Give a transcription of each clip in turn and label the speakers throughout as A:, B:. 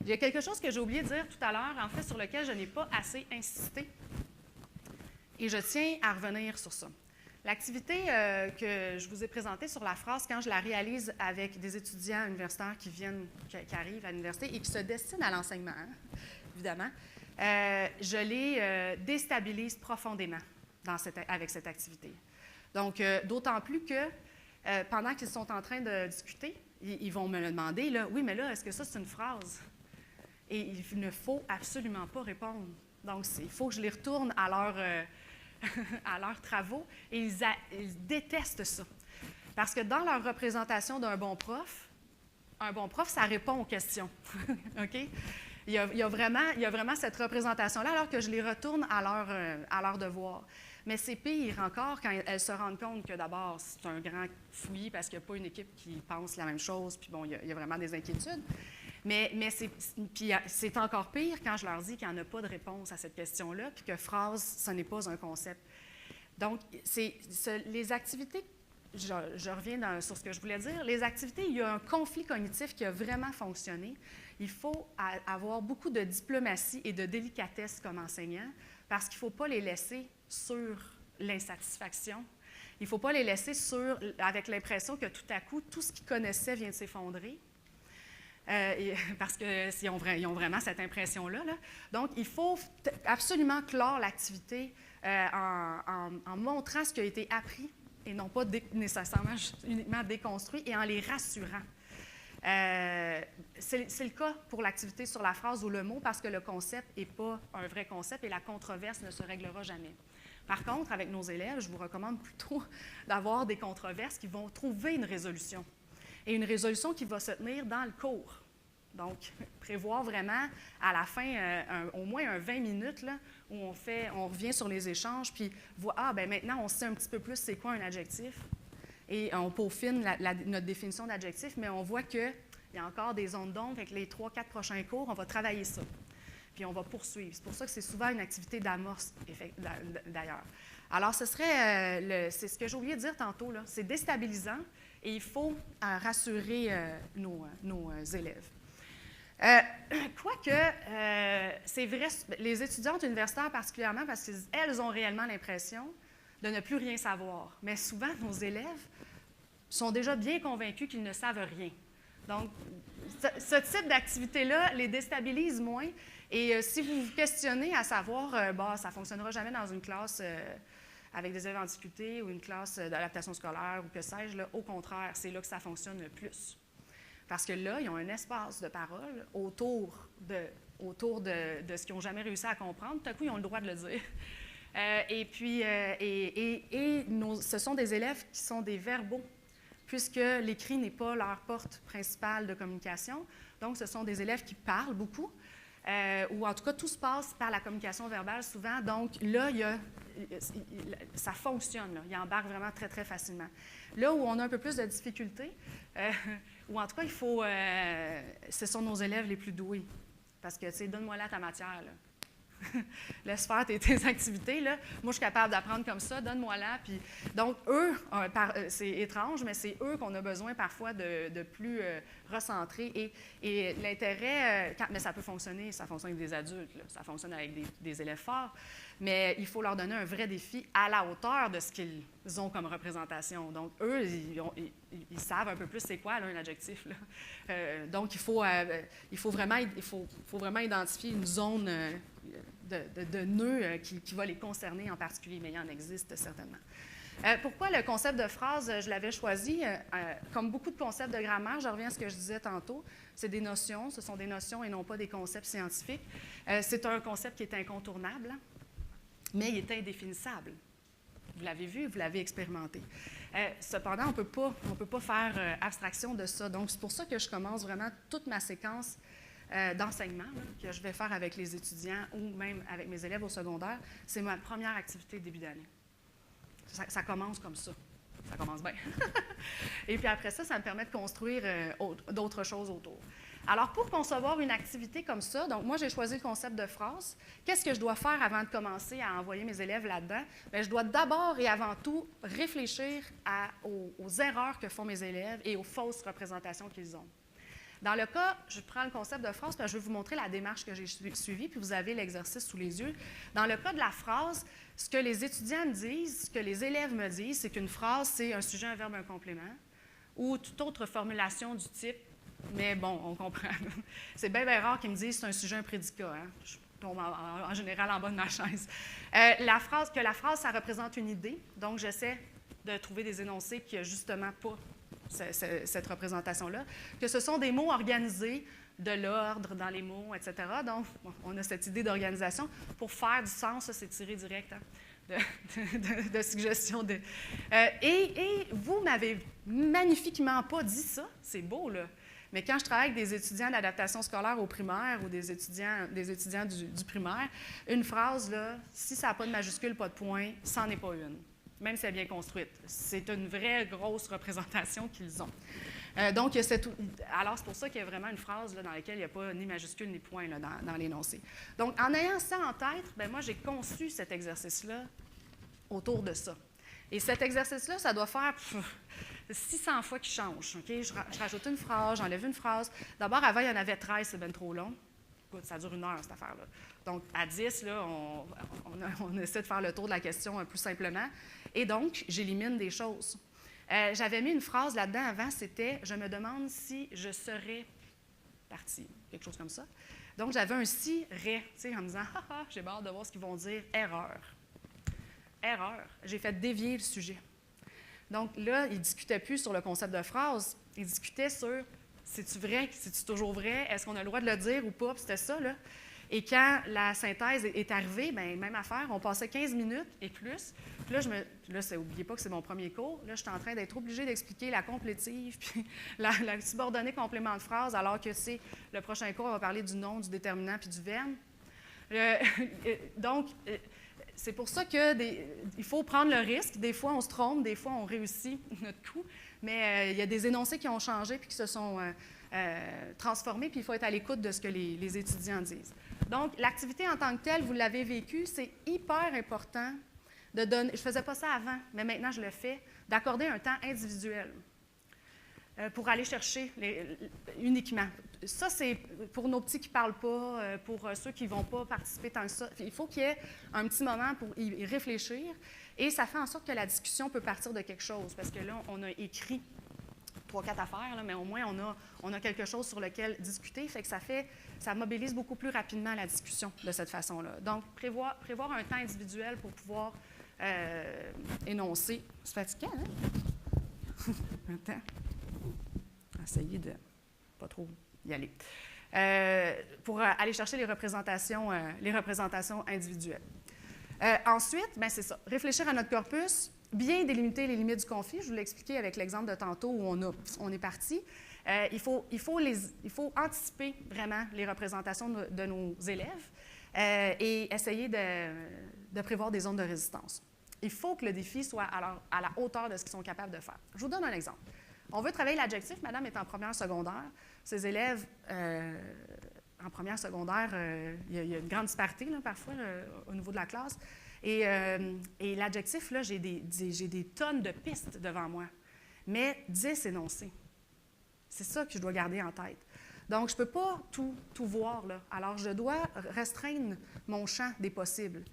A: Il y a quelque chose que j'ai oublié de dire tout à l'heure, en fait, sur lequel je n'ai pas assez insisté. Et je tiens à revenir sur ça. L'activité que je vous ai présentée sur la phrase, quand je la réalise avec des étudiants universitaires qui arrivent à l'université et qui se destinent à l'enseignement, hein, évidemment, je les déstabilise profondément avec cette activité. Donc, d'autant plus que pendant qu'ils sont en train de discuter, ils vont me le demander, là, oui, mais là, est-ce que ça, c'est une phrase? Et il ne faut absolument pas répondre. Donc, il faut que je les retourne à leurs travaux et ils détestent ça. Parce que dans leur représentation d'un bon prof, ça répond aux questions. OK? Il y a vraiment cette représentation-là, alors que je les retourne à leur devoir. Mais c'est pire encore quand elles se rendent compte que d'abord, c'est un grand fouillis parce qu'il n'y a pas une équipe qui pense la même chose, puis bon, il y a vraiment des inquiétudes. Mais c'est encore pire quand je leur dis qu'il n'y en a pas de réponse à cette question-là, puis que phrase, ce n'est pas un concept. Donc, les activités, je reviens sur ce que je voulais dire, les activités, il y a un conflit cognitif qui a vraiment fonctionné. Il faut avoir beaucoup de diplomatie et de délicatesse comme enseignant, parce qu'il ne faut pas les laisser sur l'insatisfaction. Il ne faut pas les laisser avec l'impression que tout à coup, tout ce qu'ils connaissaient vient de s'effondrer. Parce qu'ils ont vraiment cette impression-là. Là. Donc, il faut absolument clore l'activité en montrant ce qui a été appris et non pas nécessairement uniquement déconstruit et en les rassurant. C'est le cas pour l'activité sur la phrase ou le mot parce que le concept n'est pas un vrai concept et la controverse ne se réglera jamais. Par contre, avec nos élèves, je vous recommande plutôt d'avoir des controverses qui vont trouver une résolution. Et une résolution qui va se tenir dans le cours. Donc, prévoir vraiment à la fin au moins un 20 minutes là, où on revient sur les échanges, puis maintenant on sait un petit peu plus c'est quoi un adjectif. Et on peaufine notre définition d'adjectif, mais on voit qu'il y a encore des zones d'ombre. Avec les 3-4 prochains cours, on va travailler ça. Puis on va poursuivre. C'est pour ça que c'est souvent une activité d'amorce, d'ailleurs. Alors, c'est ce que j'ai oublié de dire tantôt, là. C'est déstabilisant et il faut rassurer nos élèves. Quoique, c'est vrai, les étudiantes universitaires particulièrement, parce qu'elles ont réellement l'impression de ne plus rien savoir. Mais souvent, nos élèves sont déjà bien convaincus qu'ils ne savent rien. Donc, ce type d'activité-là les déstabilise moins. Et si vous vous questionnez à savoir, ça ne fonctionnera jamais dans une classe avec des élèves en difficulté ou une classe d'adaptation scolaire ou que sais-je, là, au contraire, c'est là que ça fonctionne le plus. Parce que là, ils ont un espace de parole autour de ce qu'ils n'ont jamais réussi à comprendre. Tout à coup, ils ont le droit de le dire. Ce sont des élèves qui sont des verbaux, puisque l'écrit n'est pas leur porte principale de communication. Donc, ce sont des élèves qui parlent beaucoup, ou en tout cas, tout se passe par la communication verbale souvent. Donc, là, ça fonctionne. Là. Ils embarquent vraiment très, très facilement. Là où on a un peu plus de difficultés, ou en tout cas, ce sont nos élèves les plus doués. Parce que, tu sais, donne-moi là ta matière, là. Laisse faire tes activités. Là. Moi, je suis capable d'apprendre comme ça, donne-moi-la. Puis, donc, eux, c'est étrange, mais c'est eux qu'on a besoin parfois de plus recentrer. Et l'intérêt, mais ça peut fonctionner, ça fonctionne avec des adultes, là, ça fonctionne avec des élèves forts, mais il faut leur donner un vrai défi à la hauteur de ce qu'ils ont comme représentation. Donc, eux, ils savent un peu plus c'est quoi là, un adjectif. Là. Donc, il faut vraiment identifier une zone de nœud qui va les concerner en particulier, mais il en existe certainement. Pourquoi le concept de phrase, je l'avais choisi? Comme beaucoup de concepts de grammaire, je reviens à ce que je disais tantôt, c'est des notions, ce sont des notions et non pas des concepts scientifiques. C'est un concept qui est incontournable, mais il est indéfinissable. Vous l'avez vu, vous l'avez expérimenté. Cependant, on peut pas faire abstraction de ça. Donc, c'est pour ça que je commence vraiment toute ma séquence d'enseignement là, que je vais faire avec les étudiants ou même avec mes élèves au secondaire. C'est ma première activité de début d'année. Ça commence comme ça. Ça commence bien. Et puis après ça me permet de construire d'autres choses autour. Alors, pour concevoir une activité comme ça, donc moi, j'ai choisi le concept de phrase. Qu'est-ce que je dois faire avant de commencer à envoyer mes élèves là-dedans? Bien, je dois d'abord et avant tout réfléchir aux erreurs que font mes élèves et aux fausses représentations qu'ils ont. Dans le cas, je prends le concept de phrase, parce que je vais vous montrer la démarche que j'ai suivie, puis vous avez l'exercice sous les yeux. Dans le cas de la phrase, ce que les étudiants me disent, ce que les élèves me disent, c'est qu'une phrase, c'est un sujet, un verbe, un complément, ou toute autre formulation du type, mais bon, on comprend. C'est bien rare qu'ils me disent c'est un sujet, un prédicat. Hein? Je tombe en général en bas de ma chaise. La phrase, ça représente une idée, donc j'essaie de trouver des énoncés qui n'ont justement pas cette représentation-là, que ce sont des mots organisés, de l'ordre dans les mots, etc. Donc, on a cette idée d'organisation. Pour faire du sens, ça, c'est tiré direct hein, de suggestions. Et vous m'avez magnifiquement pas dit ça, c'est beau, là. Mais quand je travaille avec des étudiants d'adaptation scolaire au primaire ou des étudiants du primaire, une phrase, là, si ça n'a pas de majuscule, pas de point, ça n'en est pas une, même si elle est bien construite. C'est une vraie grosse représentation qu'ils ont. Donc, alors, c'est pour ça qu'il y a vraiment une phrase là, dans laquelle il n'y a pas ni majuscule ni point là, dans l'énoncé. Donc, en ayant ça en tête, bien, moi, j'ai conçu cet exercice-là autour de ça. Et cet exercice-là, ça doit faire 600 fois qu'il change. Okay? Je rajoute une phrase, j'enlève une phrase. D'abord, avant, il y en avait 13, c'est bien trop long. Écoute, ça dure 1 heure, cette affaire-là. Donc, à 10, là, on essaie de faire le tour de la question plus simplement. Et donc, j'élimine des choses. J'avais mis une phrase là-dedans avant, c'était « Je me demande si je serais partie », quelque chose comme ça. Donc, j'avais un « si-rais », tu sais, en me disant « Ah, ah, j'ai hâte de voir ce qu'ils vont dire, erreur ». Erreur. J'ai fait dévier le sujet. Donc là, ils ne discutaient plus sur le concept de phrase, ils discutaient sur « C'est-tu vrai? C'est-tu toujours vrai? Est-ce qu'on a le droit de le dire ou pas? » Puis c'était ça, là. Et quand la synthèse est arrivée, bien, même affaire, on passait 15 minutes et plus. Puis là, n'oubliez pas que c'est mon premier cours. Là, je suis en train d'être obligée d'expliquer la complétive, puis la subordonnée complément de phrase, alors que c'est le prochain cours, on va parler du nom, du déterminant puis du verbe. Donc, c'est pour ça qu'il faut prendre le risque. Des fois, on se trompe, des fois, on réussit notre coup. Mais il y a des énoncés qui ont changé puis qui se sont transformés, puis il faut être à l'écoute de ce que les étudiants disent. Donc, l'activité en tant que telle, vous l'avez vécue, c'est hyper important de donner, je ne faisais pas ça avant, mais maintenant je le fais, d'accorder un temps individuel pour aller chercher uniquement. Ça, c'est pour nos petits qui ne parlent pas, pour ceux qui ne vont pas participer tant que ça. Il faut qu'il y ait un petit moment pour y réfléchir et ça fait en sorte que la discussion peut partir de quelque chose parce que là, on a écrit 3-4 affaires, là, mais au moins, on a quelque chose sur lequel discuter. Fait que ça mobilise beaucoup plus rapidement la discussion de cette façon-là. Donc, prévoir un temps individuel pour pouvoir énoncer. C'est fatigant, hein? Un temps. Essayez de pas trop y aller. Pour aller chercher les représentations individuelles. Ensuite, bien, c'est ça. Réfléchir à notre corpus. Bien délimiter les limites du conflit. Je vous l'ai expliqué avec l'exemple de tantôt où on est parti. Il faut anticiper vraiment les représentations de nos élèves et essayer de prévoir des zones de résistance. Il faut que le défi soit à la hauteur de ce qu'ils sont capables de faire. Je vous donne un exemple. On veut travailler l'adjectif. Madame est en première secondaire. Ses élèves, en première secondaire, il y a une grande disparité là, parfois au niveau de la classe. Et l'adjectif, là, j'ai des tonnes de pistes devant moi, mais 10 énoncés. C'est ça que je dois garder en tête. Donc, je ne peux pas tout voir, là. Alors, je dois restreindre mon champ des possibles.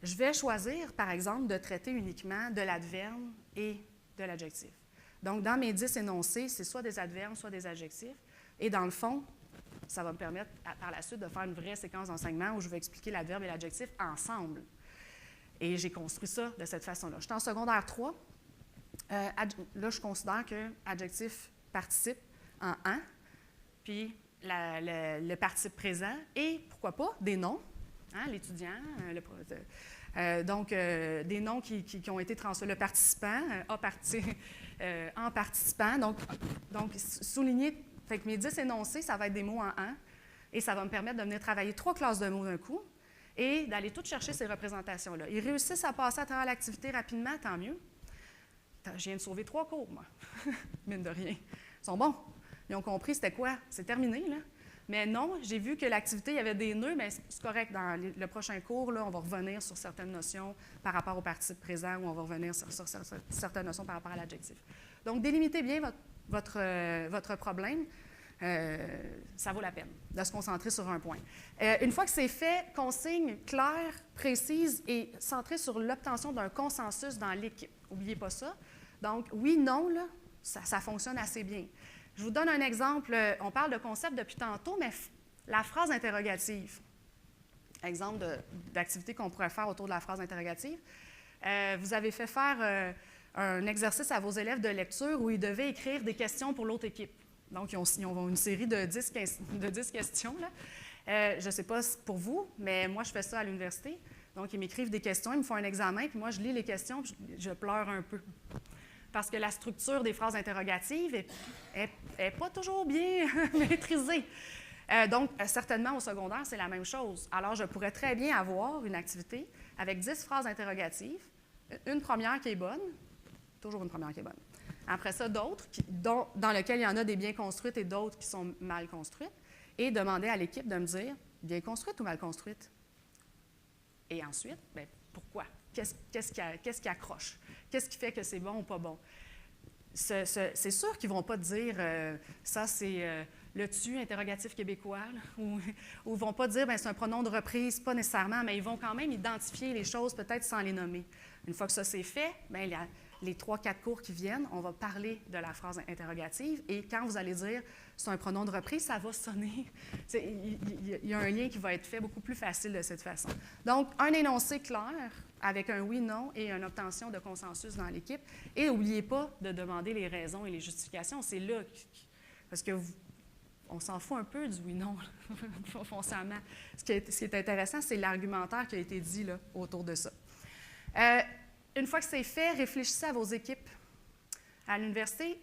A: Je vais choisir, par exemple, de traiter uniquement de l'adverbe et de l'adjectif. Donc, dans mes 10 énoncés, c'est soit des adverbes, soit des adjectifs. Et dans le fond, ça va me permettre, par la suite, de faire une vraie séquence d'enseignement où je vais expliquer l'adverbe et l'adjectif ensemble. Et j'ai construit ça de cette façon-là. Je suis en secondaire 3. Là, je considère que adjectif participe en « en », puis le participe présent, et pourquoi pas, des noms, hein, l'étudiant, donc des noms qui ont été transformés, le participant, en participant. Donc souligner, fait que mes 10 énoncés, ça va être des mots en « en », et ça va me permettre de venir travailler 3 classes de mots d'un coup, et d'aller tout chercher ces représentations-là. Ils réussissent à passer à travers l'activité rapidement, tant mieux. Je viens de sauver 3 cours, moi, mine de rien. Ils sont bons. Ils ont compris c'était quoi. C'est terminé, là. Mais non, j'ai vu que l'activité, il y avait des nœuds, mais c'est correct. Dans le prochain cours, là, on va revenir sur certaines notions par rapport au participe présent ou on va revenir sur certaines notions par rapport à l'adjectif. Donc, délimitez bien votre problème. ça vaut la peine de se concentrer sur un point. Une fois que c'est fait, consigne claire, précise et centrée sur l'obtention d'un consensus dans l'équipe. N'oubliez pas ça. Donc, oui, non, là, ça fonctionne assez bien. Je vous donne un exemple. On parle de concept depuis tantôt, mais la phrase interrogative. Exemple d'activité qu'on pourrait faire autour de la phrase interrogative. Vous avez fait faire un exercice à vos élèves de lecture où ils devaient écrire des questions pour l'autre équipe. Donc, ils ont une série de 10 questions. Là. Je ne sais pas pour vous, mais moi, je fais ça à l'université. Donc, ils m'écrivent des questions, ils me font un examen, puis moi, je lis les questions, puis je pleure un peu. Parce que la structure des phrases interrogatives n'est pas toujours bien maîtrisée. Donc, certainement, au secondaire, c'est la même chose. Alors, je pourrais très bien avoir une activité avec 10 phrases interrogatives, une première qui est bonne, toujours une première qui est bonne. Après ça, d'autres dans lesquelles il y en a des bien construites et d'autres qui sont mal construites, et demander à l'équipe de me dire, bien construite ou mal construite? Et ensuite, bien, pourquoi? Qu'est-ce qui accroche? Qu'est-ce qui fait que c'est bon ou pas bon? C'est sûr qu'ils ne vont pas te dire ça, c'est le tu interrogatif québécois, là, ou ils ne vont pas dire c'est un pronom de reprise, pas nécessairement, mais ils vont quand même identifier les choses, peut-être sans les nommer. Une fois que ça c'est fait, bien, les 3-4 cours qui viennent, on va parler de la phrase interrogative et quand vous allez dire c'est un pronom de reprise, ça va sonner. Il y a un lien qui va être fait beaucoup plus facile de cette façon. Donc, un énoncé clair avec un oui-non et une obtention de consensus dans l'équipe. Et n'oubliez pas de demander les raisons et les justifications. C'est là, parce que on s'en fout un peu du oui-non, foncièrement. Ce qui est intéressant, c'est l'argumentaire qui a été dit là, autour de ça. Une fois que c'est fait, réfléchissez à vos équipes. À l'université,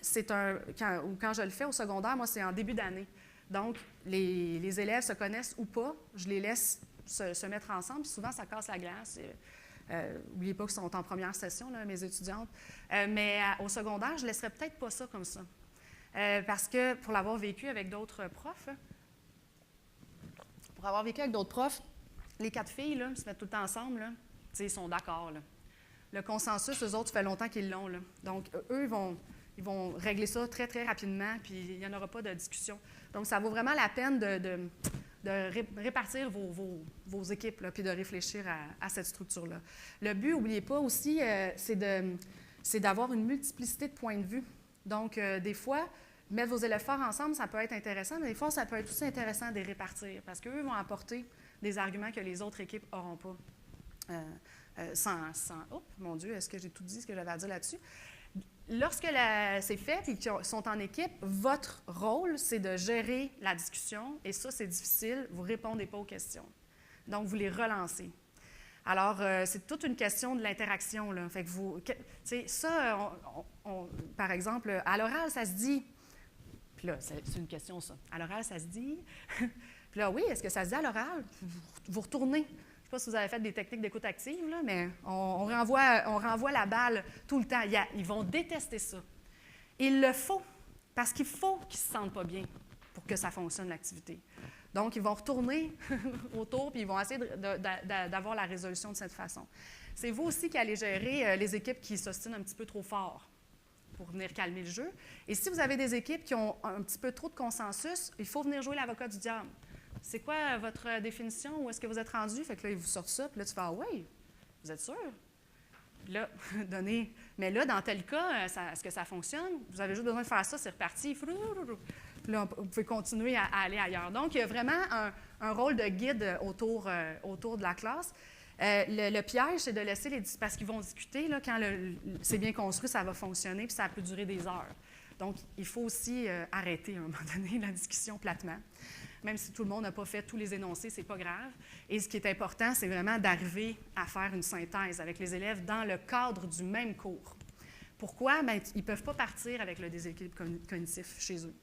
A: quand je le fais au secondaire, moi, c'est en début d'année. Donc, les élèves se connaissent ou pas, je les laisse se mettre ensemble, puis souvent, ça casse la glace. N'oubliez pas qu'ils sont en première session, là, mes étudiantes. Mais au secondaire, je ne laisserais peut-être pas ça comme ça. Parce que pour l'avoir vécu avec d'autres profs, les 4 filles là, se mettent tout le temps ensemble, là, ils sont d'accord. Là. Le consensus, eux autres, ça fait longtemps qu'ils l'ont. Là. Donc, eux, ils vont régler ça très, très rapidement, puis il n'y en aura pas de discussion. Donc, ça vaut vraiment la peine de répartir vos équipes, là, puis de réfléchir à cette structure-là. Le but, n'oubliez pas aussi, c'est d'avoir une multiplicité de points de vue. Donc, des fois, mettre vos élèves forts ensemble, ça peut être intéressant, mais des fois, ça peut être aussi intéressant de les répartir, parce qu'eux vont apporter des arguments que les autres équipes n'auront pas. Oh, mon Dieu, est-ce que j'ai tout dit ce que j'avais à dire là-dessus? Lorsque c'est fait et qu'ils sont en équipe, votre rôle, c'est de gérer la discussion. Et ça, c'est difficile. Vous ne répondez pas aux questions. Donc, vous les relancez. Alors, c'est toute une question de l'interaction. Là. Fait que ça, par exemple, à l'oral, ça se dit. Puis là, c'est une question, ça. À l'oral, ça se dit. Puis là, oui, est-ce que ça se dit à l'oral? Vous retournez. Je ne sais pas si vous avez fait des techniques d'écoute active, là, mais on renvoie la balle tout le temps. Ils vont détester ça. Il le faut, parce qu'il faut qu'ils ne se sentent pas bien pour que ça fonctionne, l'activité. Donc, ils vont retourner autour puis ils vont essayer d'avoir la résolution de cette façon. C'est vous aussi qui allez gérer les équipes qui s'ostinent un petit peu trop fort pour venir calmer le jeu. Et si vous avez des équipes qui ont un petit peu trop de consensus, il faut venir jouer l'avocat du diable. C'est quoi votre définition? Où est-ce que vous êtes rendu? Fait que là, ils vous sortent ça, puis là, tu fais « Ah oui, vous êtes sûr? » Puis là, mais là, dans tel cas, est-ce que ça fonctionne? Vous avez juste besoin de faire ça, c'est reparti. Puis là, vous pouvez continuer à aller ailleurs. Donc, il y a vraiment un rôle de guide autour de la classe. Le piège, c'est de laisser parce qu'ils vont discuter, là, quand c'est bien construit, ça va fonctionner, puis ça peut durer des heures. Donc, il faut aussi arrêter à un moment donné la discussion platement. Même si tout le monde n'a pas fait tous les énoncés, ce n'est pas grave. Et ce qui est important, c'est vraiment d'arriver à faire une synthèse avec les élèves dans le cadre du même cours. Pourquoi? Bien, ils ne peuvent pas partir avec le déséquilibre cognitif chez eux.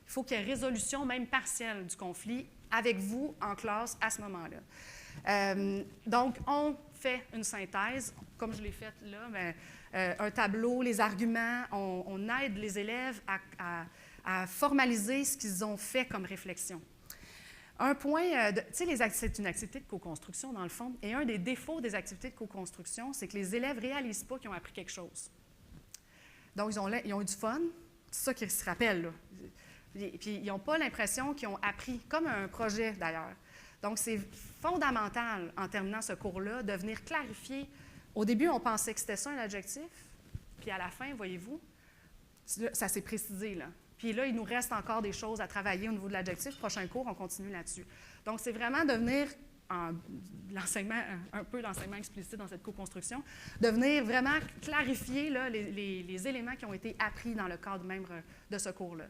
A: Il faut qu'il y ait résolution, même partielle, du conflit avec vous en classe à ce moment-là. Donc, on fait une synthèse, comme je l'ai faite là, mais, un tableau, les arguments, on aide les élèves à formaliser ce qu'ils ont fait comme réflexion. Un point, tu sais, c'est une activité de co-construction dans le fond, et un des défauts des activités de co-construction, c'est que les élèves ne réalisent pas qu'ils ont appris quelque chose. Donc, ils ont eu du fun, c'est ça qu'ils se rappellent, là. Puis ils n'ont pas l'impression qu'ils ont appris, comme un projet d'ailleurs. Donc, c'est fondamental, en terminant ce cours-là, de venir clarifier. Au début, on pensait que c'était ça un adjectif, puis à la fin, voyez-vous, ça s'est précisé, là. Puis là, il nous reste encore des choses à travailler au niveau de l'adjectif. Prochain cours, on continue là-dessus. Donc, c'est vraiment de venir, l'enseignement, un peu d'enseignement explicite dans cette co-construction, de venir vraiment clarifier là, les éléments qui ont été appris dans le cadre même de ce cours-là.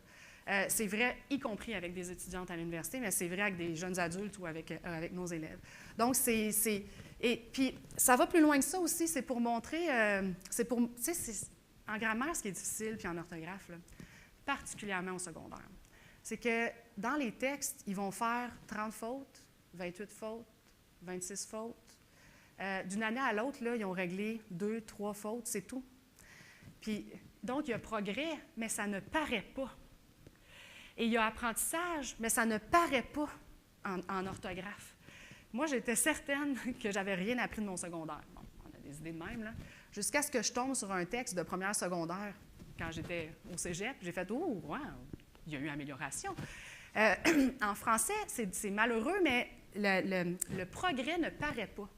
A: C'est vrai, y compris avec des étudiantes à l'université, mais c'est vrai avec des jeunes adultes ou avec nos élèves. Donc, et puis, ça va plus loin que ça aussi, c'est pour montrer, en grammaire, ce qui est difficile, puis en orthographe, là, particulièrement au secondaire, c'est que dans les textes, ils vont faire 30 fautes, 28 fautes, 26 fautes. D'une année à l'autre, là, ils ont réglé 2, 3 fautes, c'est tout. Puis, donc, il y a progrès, mais ça ne paraît pas. Et il y a apprentissage, mais ça ne paraît pas en orthographe. Moi, j'étais certaine que j'avais rien appris de mon secondaire. Bon, on a des idées de même, là. Jusqu'à ce que je tombe sur un texte de première secondaire quand j'étais au cégep. J'ai fait « Oh, wow, il y a eu amélioration. » En français, c'est malheureux, mais le progrès ne paraît pas.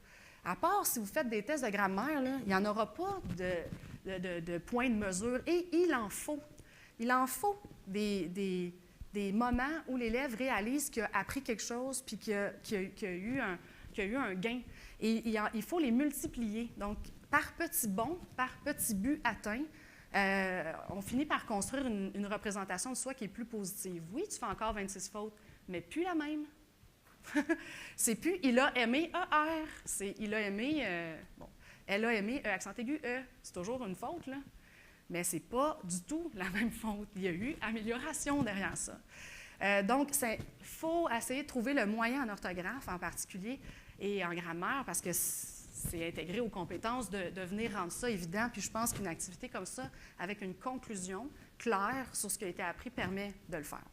A: À part si vous faites des tests de grammaire, là, il n'y en aura pas de point de mesure. Et il en faut. Il en faut des moments où l'élève réalise qu'il a appris quelque chose puis qu'il a eu un gain. Et il faut les multiplier. Donc, par petits bons, par petits buts atteints, on finit par construire une représentation de soi qui est plus positive. Oui, tu fais encore 26 fautes, mais plus la même. C'est plus « il a aimé ER », c'est « il a aimé elle a aimé E, accent aigu, E ». C'est toujours une faute, là. Mais ce n'est pas du tout la même faute. Il y a eu amélioration derrière ça. Donc, il faut essayer de trouver le moyen en orthographe en particulier et en grammaire parce que c'est intégré aux compétences de venir rendre ça évident. Puis je pense qu'une activité comme ça, avec une conclusion claire sur ce qui a été appris, permet de le faire.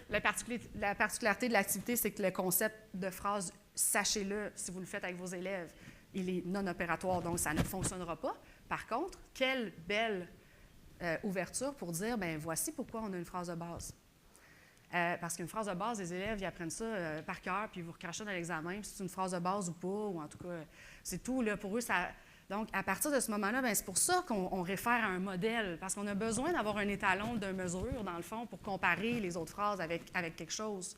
A: La particularité de l'activité, c'est que le concept de phrase, sachez-le, si vous le faites avec vos élèves, il est non opératoire, donc ça ne fonctionnera pas. Par contre, quelle belle ouverture pour dire, bien, voici pourquoi on a une phrase de base. Parce qu'une phrase de base, les élèves, ils apprennent ça par cœur, puis ils vous recrachent dans l'examen, si c'est une phrase de base ou pas, ou en tout cas, c'est tout. Là, pour eux, ça... Donc, à partir de ce moment-là, bien, c'est pour ça qu'on réfère à un modèle, parce qu'on a besoin d'avoir un étalon de mesure, dans le fond, pour comparer les autres phrases avec quelque chose.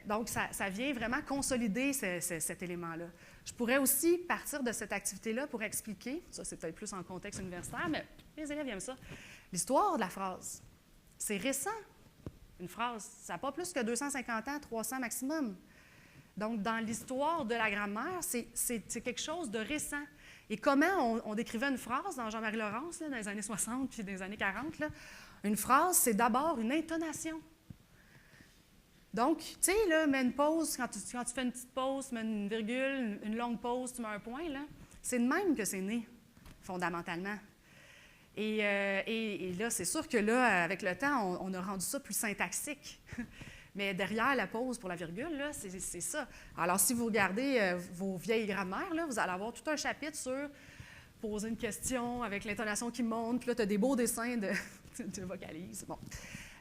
A: Donc, ça vient vraiment consolider cet élément-là. Je pourrais aussi partir de cette activité-là pour expliquer, ça c'est peut-être plus en contexte universitaire, mais les élèves aiment ça, l'histoire de la phrase. C'est récent, une phrase. Ça n'a pas plus que 250 ans, 300 maximum. Donc, dans l'histoire de la grammaire, c'est quelque chose de récent. Et comment on décrivait une phrase dans Jean-Marie Laurence, là, dans les années 60 puis dans les années 40, là, une phrase, c'est d'abord une intonation. Donc, tu sais, là, mets une pause, quand tu fais une petite pause, tu mets une virgule, une longue pause, tu mets un point, là. C'est de même que c'est né, fondamentalement. Et là, c'est sûr que là, avec le temps, on a rendu ça plus syntaxique. Mais derrière la pause pour la virgule, là, c'est ça. Alors, si vous regardez vos vieilles grammaires, là, vous allez avoir tout un chapitre sur poser une question avec l'intonation qui monte, puis là, tu as des beaux dessins de vocalises. Bon.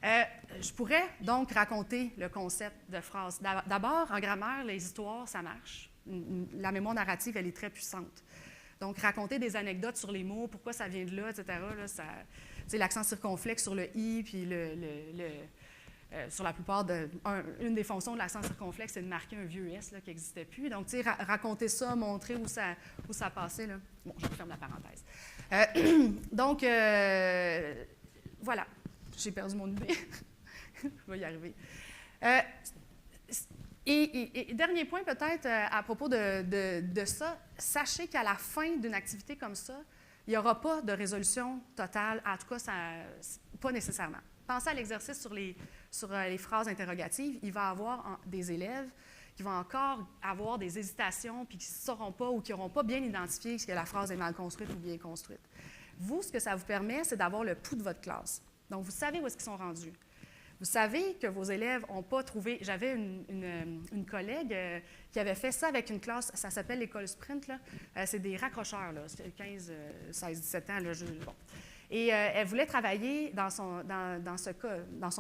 A: Je pourrais donc raconter le concept de phrase. D'abord, en grammaire, les histoires, ça marche. La mémoire narrative, elle est très puissante. Donc, raconter des anecdotes sur les mots, pourquoi ça vient de là, etc., là, l'accent circonflexe sur le « i », puis sur la plupart une des fonctions de l'accent circonflexe, c'est de marquer un vieux « s » là, qui n'existait plus. Donc, tu sais, raconter ça, montrer où ça passait. Là. Bon, je ferme la parenthèse. Donc, voilà. J'ai perdu mon idée. Je vais y arriver. Et dernier point peut-être à propos de ça, sachez qu'à la fin d'une activité comme ça, il n'y aura pas de résolution totale, en tout cas, pas nécessairement. Pensez à l'exercice sur les phrases interrogatives. Il va y avoir des élèves qui vont encore avoir des hésitations puis qui ne sauront pas ou qui n'auront pas bien identifié que la phrase est mal construite ou bien construite. Vous, ce que ça vous permet, c'est d'avoir le pouls de votre classe. Donc, vous savez où est-ce qu'ils sont rendus. Vous savez que vos élèves n'ont pas trouvé... J'avais une collègue qui avait fait ça avec une classe, ça s'appelle l'école sprint, là. C'est des raccrocheurs, là, 15, 16, 17 ans. Là, bon. Et elle voulait travailler, dans son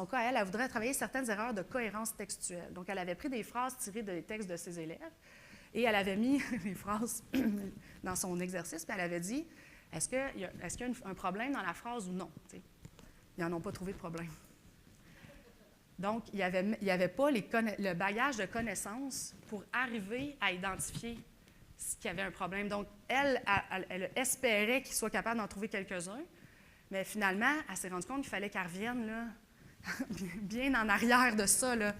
A: cas, elle voudrait travailler certaines erreurs de cohérence textuelle. Donc, elle avait pris des phrases tirées des textes de ses élèves et elle avait mis les phrases dans son exercice, puis elle avait dit, est-ce qu'il y a un problème dans la phrase ou non? T'sais, ils n'en ont pas trouvé de problème. Donc, il n'y avait pas le bagage de connaissances pour arriver à identifier qu'il y avait un problème. Donc, elle espérait qu'il soit capable d'en trouver quelques-uns, mais finalement, elle s'est rendue compte qu'il fallait qu'elle revienne là, bien en arrière de ça. Là.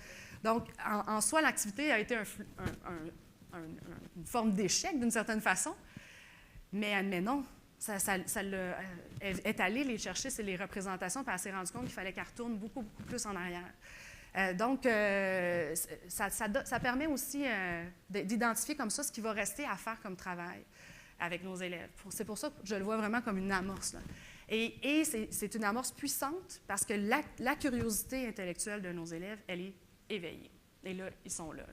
A: Donc, en soi, l'activité a été une forme d'échec d'une certaine façon, mais non. Elle est allée les chercher, c'est les représentations, puis elle s'est rendue compte qu'il fallait qu'elle retourne beaucoup, beaucoup plus en arrière. Donc, ça permet aussi d'identifier comme ça ce qui va rester à faire comme travail avec nos élèves. C'est pour ça que je le vois vraiment comme une amorce. Là. Et c'est une amorce puissante parce que la curiosité intellectuelle de nos élèves, elle est éveillée. Et là, ils sont là.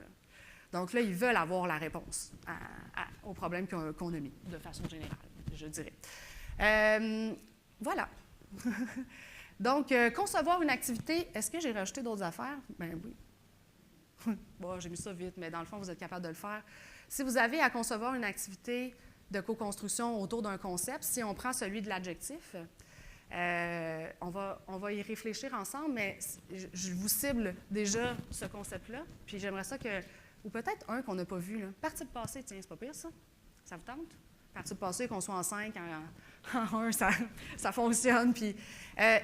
A: Donc là, ils veulent avoir la réponse aux problèmes qu'on a mis, de façon générale, je dirais. Voilà. Donc, concevoir une activité, est-ce que j'ai rajouté d'autres affaires? Bien oui. Bon, j'ai mis ça vite, mais dans le fond, vous êtes capable de le faire. Si vous avez à concevoir une activité de co-construction autour d'un concept, si on prend celui de l'adjectif, on va y réfléchir ensemble, mais je vous cible déjà ce concept-là, puis j'aimerais ça que, ou peut-être un qu'on n'a pas vu, là. Participe passé, tiens, c'est pas pire ça? Ça vous tente? Participe passé, qu'on soit en 5, en 1, ça fonctionne. Puis,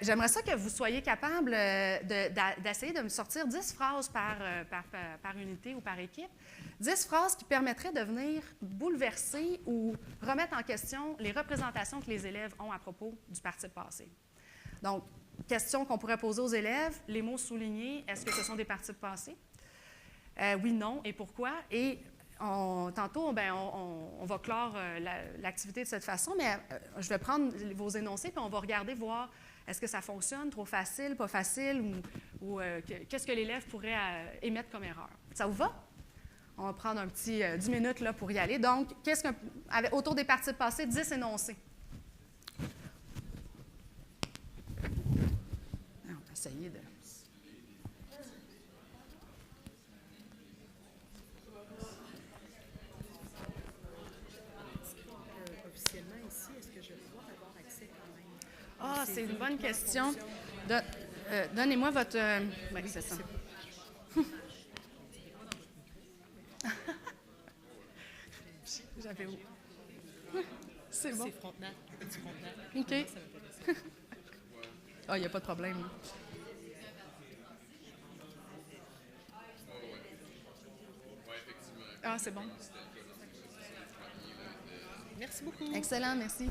A: j'aimerais ça que vous soyez capable d'essayer de me sortir 10 phrases par unité ou par équipe. 10 phrases qui permettraient de venir bouleverser ou remettre en question les représentations que les élèves ont à propos du participe passé. Donc, question qu'on pourrait poser aux élèves, les mots soulignés, est-ce que ce sont des participes passés? Oui, non, et pourquoi? Et tantôt, bien, on va clore l'activité de cette façon, mais je vais prendre vos énoncés puis on va regarder, voir est-ce que ça fonctionne, trop facile, pas facile, ou qu'est-ce que l'élève pourrait émettre comme erreur. Ça vous va? On va prendre un petit 10 minutes là, pour y aller. Donc, autour des participes passés, 10 énoncés. On va essayer de... Ah, c'est une bonne question. Donnez-moi votre... oui, c'est ça. J'avais où? C'est bon.
B: C'est Frontenac.
A: OK. Ah, il n'y a pas de problème. Ah, c'est bon.
B: Merci beaucoup.
A: Excellent, merci.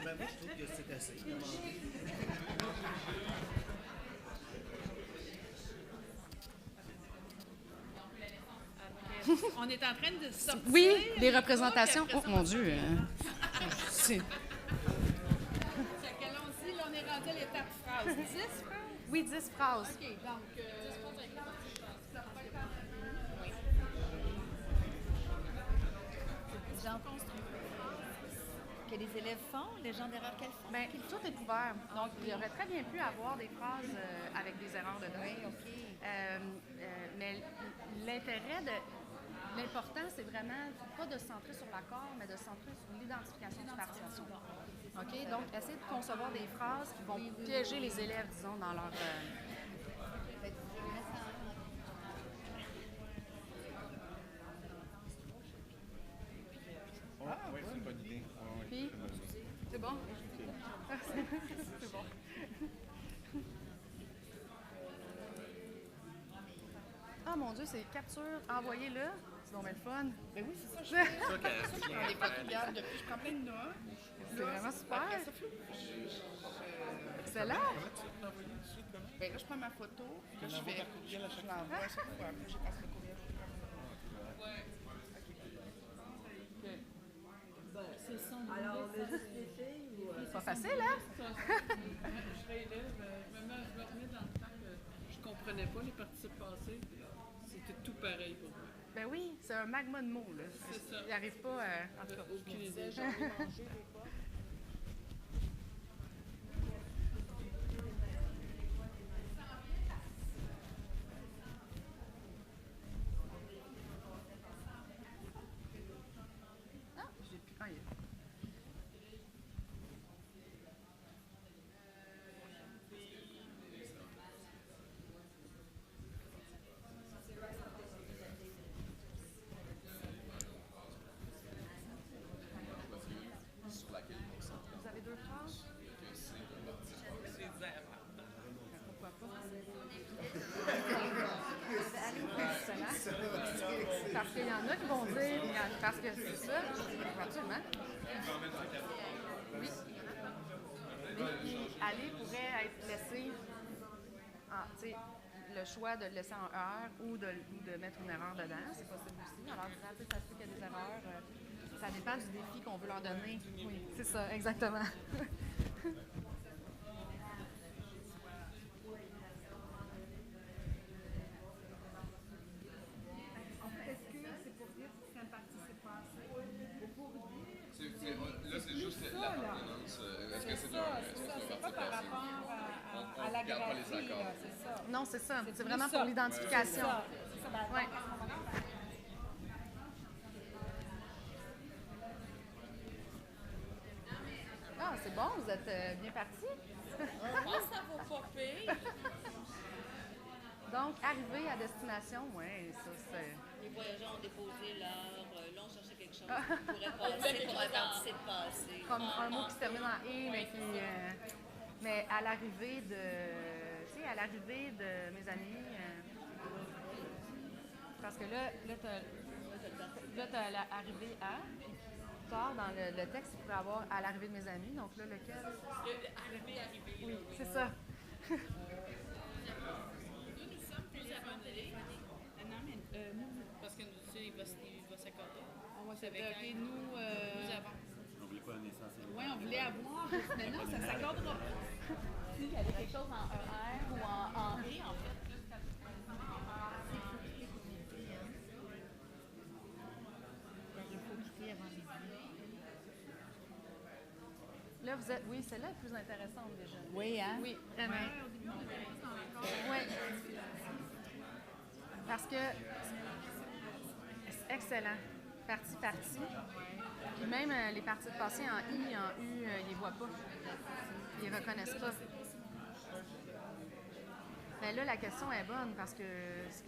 C: Ben, moi, je trouve que c'est assez.
B: On est en train de sortir.
A: Oui, des représentations. Oh, mon Dieu. C'est...
B: Allons-y, là, on est rendu à l'étape phrase. 10 phrases?
A: Oui, 10 phrases.
B: OK, donc...
D: Gens que les élèves font, les gens d'erreur qu'elles font?
A: Bien, tout est ouvert. Donc, il y aurait très bien pu avoir des phrases avec des erreurs dedans.
D: Oui, OK.
A: Mais l'important, c'est vraiment pas de se centrer sur l'accord, mais de se centrer sur l'identification du participe. OK? Donc, essayez de concevoir des phrases qui vont piéger les élèves, disons, dans leur...
C: Oui, c'est une bonne idée.
A: Puis, c'est bon? C'est bon. Ah, mon Dieu, c'est capture, envoyez-le. C'est donc bien le fun.
B: Ben oui, c'est ça, je
A: C'est
B: fais.
C: Ça, qu'elle
B: Je prends des photos, regarde, depuis, je prends plein de noix.
A: vraiment super.
B: Après ça,
A: Excellent.
B: ben là, je prends ma photo, puis là, je fais. Je l'envoie à chaque fois. Après, je passe le courriel.
A: C'est pas facile, hein?
E: Je serais élève, je me remets dans le temps que je comprenais pas les participes passés. C'était tout pareil pour moi.
A: Ben oui, c'est un magma de mots, là.
E: C'est ça.
A: Il arrive pas, en tout cas.
E: Aucune idée.
B: J'en ai mangé des fois.
A: Ah, j'ai plus. Ah, il est- Vous avez deux phrases? Pourquoi pas? Excellent. Parce qu'il y en a qui vont dire, parce que c'est ça, absolument. Oui. Puis aller pourrait être laissé, tu sais, le choix de le laisser en heure ou de mettre une erreur dedans, c'est possible aussi. Alors, tu sais, ça se peut qu'il y a des erreurs. Ça dépend du défi qu'on veut leur donner. Oui, c'est ça, exactement. Est-ce que c'est pour dire qu'un parti s'est passé?
F: Là, c'est juste l'appartenance. Est-ce que c'est un
B: Pas
F: parti
B: par
F: passé?
B: rapport
F: On
B: à la
F: regarde pas les
B: graphie,
F: accords.
B: là, c'est ça.
A: Non, c'est ça. C'est
B: plus
A: vraiment
B: ça.
A: pour l'identification.
B: C'est ça. Ben,
A: Ouais.
B: donc, à ce moment-là,
A: Ah, c'est bon, vous êtes bien partis.
B: moi, ça vaut pas pire.
A: Donc, arriver à destination, oui, ça c'est.
G: Les voyageurs ont déposé leur. Là, on cherchait quelque chose qui pourrait passer pour un participe passé.
A: Comme un mot qui se termine en et, mais qui. Mais à l'arrivée de. Tu sais, à l'arrivée de mes amis. Parce que là t'as l'arrivée à, puis plus tard dans le texte, il pourrait avoir à l'arrivée de mes amis. Donc là, lequel?
G: Arrivé.
A: Oui, c'est ça.
B: Nous sommes plus abandonnés. Non, mais nous,
E: Parce que tu sais, il va s'accorder.
B: on va s'attaquer, nous.
E: Nous avons.
C: N'oubliez pas un essentiel.
B: Oui, on voulait avoir, mais non, ça s'accordera pas.
D: Il y avait quelque chose en ER ou en E, en fait. Il faut quitter avant midi.
A: Là, vous êtes. Oui, celle-là est plus intéressante déjà.
D: Oui, hein?
A: Oui, vraiment. Oui. Parce que c'est excellent. Parti. Puis même les parties de passé en I, en U, ils les voient pas. Ils les reconnaissent pas. Mais là, la question est bonne parce que ce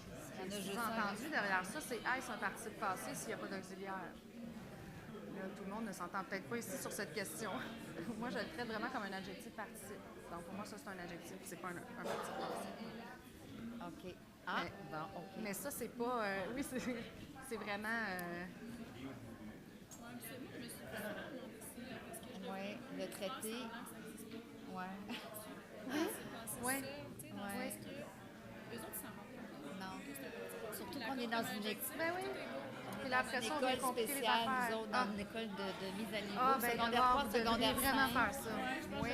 A: que j'ai entendu derrière ça, c'est est-ce un participe passé s'il n'y a pas d'auxiliaire? Là, tout le monde ne s'entend peut-être pas ici sur cette question. Moi, je le traite vraiment comme un adjectif participe. Donc, pour moi, ça, c'est un adjectif, c'est pas un participe passé.
D: OK. Ah,
A: Mais-
D: bon, OK.
A: Mais ça, c'est pas. Oui, c'est vraiment.
D: Oui, le traité. Oui.
A: Oui.
D: Oui.
B: Eux autres, ça rentre.
D: Non. Surtout qu'on est dans une école.
A: Ben oui. Puis là, après ça, on
D: Une
A: vient
D: école
A: compliquer les
D: spéciale,
A: affaires.
D: nous autres, dans une école de mise à niveau,
A: Ah, ben
D: secondaire
A: d'abord,
D: 3,
A: vous devriez
D: secondaire 5.
A: vraiment faire ça.
D: Oui,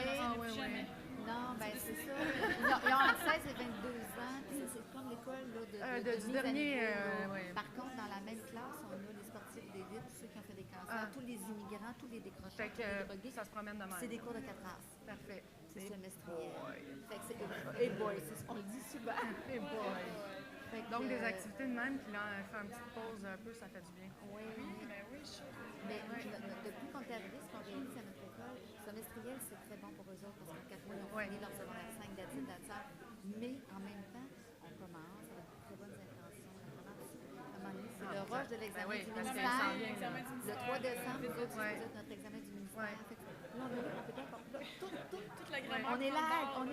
A: oui.
D: Non, ben c'est ça. Ils ont entre 16 et 22 ans. Puis ça, c'est comme l'école là, de
A: Du
D: mise
A: dernier,
D: à niveau.
A: oui.
D: Par contre, dans la même classe, on a les sportifs d'élite, ceux qui ont fait des cancers, tous les immigrants, tous les décrocheurs,
A: Fait
D: tous les
A: que
D: drogués.
A: ça se promène de même.
D: C'est des cours de 4 heures.
A: Parfait.
D: C'est semestriel. Fait que c'est... Hey boy, c'est ce qu'on le dit souvent.
A: Hey boy.
D: Fait que,
A: Donc, des activités de même, puis là, faire une petite pause un peu, ça fait du bien.
D: Oui, oui. Mais depuis qu'on est arrivé, ce qu'on réalise à notre école, semestriel, c'est très bon pour eux autres parce qu'en 4 mois, ils ont fini leur secondaire 5 d'adultes. Mais en même temps, on commence avec de très bonnes intentions. On commence, à un moment donné, c'est le rush de l'examen
A: oui,
D: du
A: parce que
D: ministère.
A: ça s'en vient, là.
D: Le 3 décembre, nous autres,
A: Ouais.
D: c'est notre examen du ministère.
A: Ouais.
D: Fait que là, on est là, on peut dire, là, tout,
B: Toute la grammaire.
D: on est